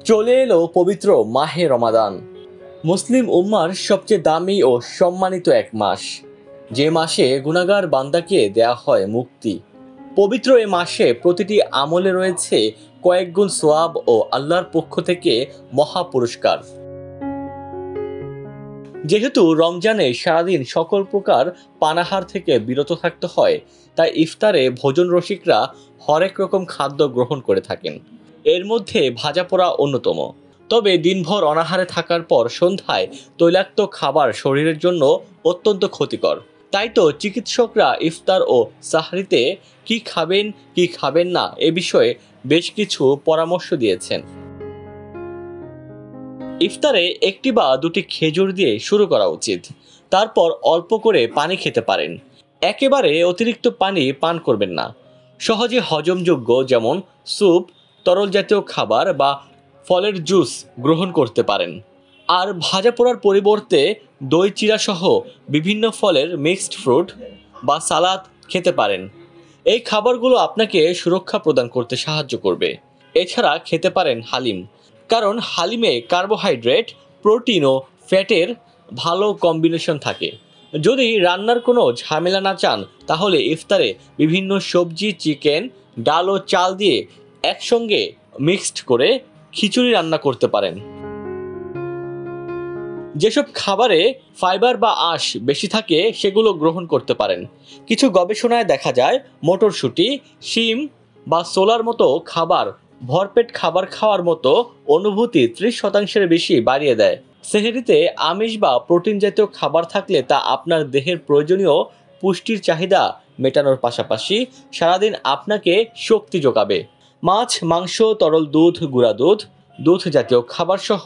চলে এলো পবিত্র মাহে রমাদান, মুসলিম উম্মার সবচেয়ে দামি ও সম্মানিত এক মাস, যে মাসে গুনাহগার বান্দাকে দেয়া হয় মুক্তি। পবিত্র এ মাসে প্রতিটি আমলে রয়েছে কয়েক গুণ সোয়াব ও আল্লাহর পক্ষ থেকে মহা পুরস্কার। যেহেতু রমজানে সারাদিন সকল প্রকার পানাহার থেকে বিরত থাকতে হয়, তাই ইফতারে ভোজন রসিকরা হরেক রকম খাদ্য গ্রহণ করে থাকেন। এর মধ্যে ভাজা পোড়া অন্যতম। তবে দিনভর অনাহারে থাকার পর সন্ধ্যায় তৈলাক্ত খাবার শরীরের জন্য অত্যন্ত ক্ষতিকর। তাই তো চিকিৎসকরা ইফতার ও সাহরিতে কি খাবেন কি খাবেন না এ বিষয়ে বেশ কিছু পরামর্শ দিয়েছেন। ইফতারে একটি বা দুটি খেজুর দিয়ে শুরু করা উচিত। তারপর অল্প করে পানি খেতে পারেন। একেবারে অতিরিক্ত পানি পান করবেন না। সহজে হজমযোগ্য যেমন স্যুপ, তরল জাতীয় খাবার বা ফলের জুস গ্রহণ করতে পারেন। আর ভাজা পোড়ার পরিবর্তে দই চিড়া সহ বিভিন্ন ফলের মিক্সড ফ্রুট বা সালাদ খেতে পারেন। এই খাবারগুলো আপনাকে সুরক্ষা প্রদান করতে সাহায্য করবে। এছাড়া খেতে পারেন হালিম, কারণ হালিমে কার্বোহাইড্রেট, প্রোটিন ও ফ্যাটের ভালো কম্বিনেশন থাকে। যদি রান্নার কোনো ঝামেলা না চান, তাহলে ইফতারে বিভিন্ন সবজি, চিকেন, ডাল ও চাল দিয়ে একসঙ্গে মিক্সড করে খিচুড়ি রান্না করতে পারেন। যেসব খাবারে ফাইবার বা আঁশ বেশি থাকে সেগুলো গ্রহণ করতে পারেন। কিছু গবেষণায় দেখা যায় মটরশুঁটি, শিম বা ছোলার মতো খাবার ভরপেট খাবার খাওয়ার মতো অনুভূতি 30% বেশি বাড়িয়ে দেয়। সেহরিতে আমিষ বা প্রোটিন জাতীয় খাবার থাকলে তা আপনার দেহের প্রয়োজনীয় পুষ্টির চাহিদা মেটানোর পাশাপাশি সারাদিন আপনাকে শক্তি যোগাবে। মাছ, মাংস, তরল দুধ, গুঁড়া দুধ, দুধ জাতীয় খাবার সহ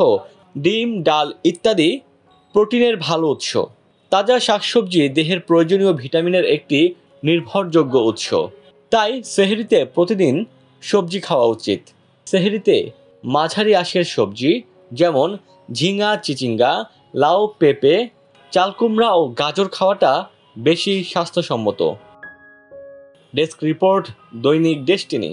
ডিম, ডাল ইত্যাদি প্রোটিনের ভালো উৎস। তাজা শাকসবজি দেহের প্রয়োজনীয় ভিটামিনের একটি নির্ভরযোগ্য উৎস। তাই সেহরিতে প্রতিদিন সবজি খাওয়া উচিত। সেহরিতে মাঝারি আঁশের সবজি যেমন ঝিঙা, চিচিঙ্গা, লাউ, পেঁপে, চালকুমড়া ও গাজর খাওয়াটা বেশি স্বাস্থ্যসম্মত। ডেস্ক রিপোর্ট, দৈনিক ডেস্টিনি।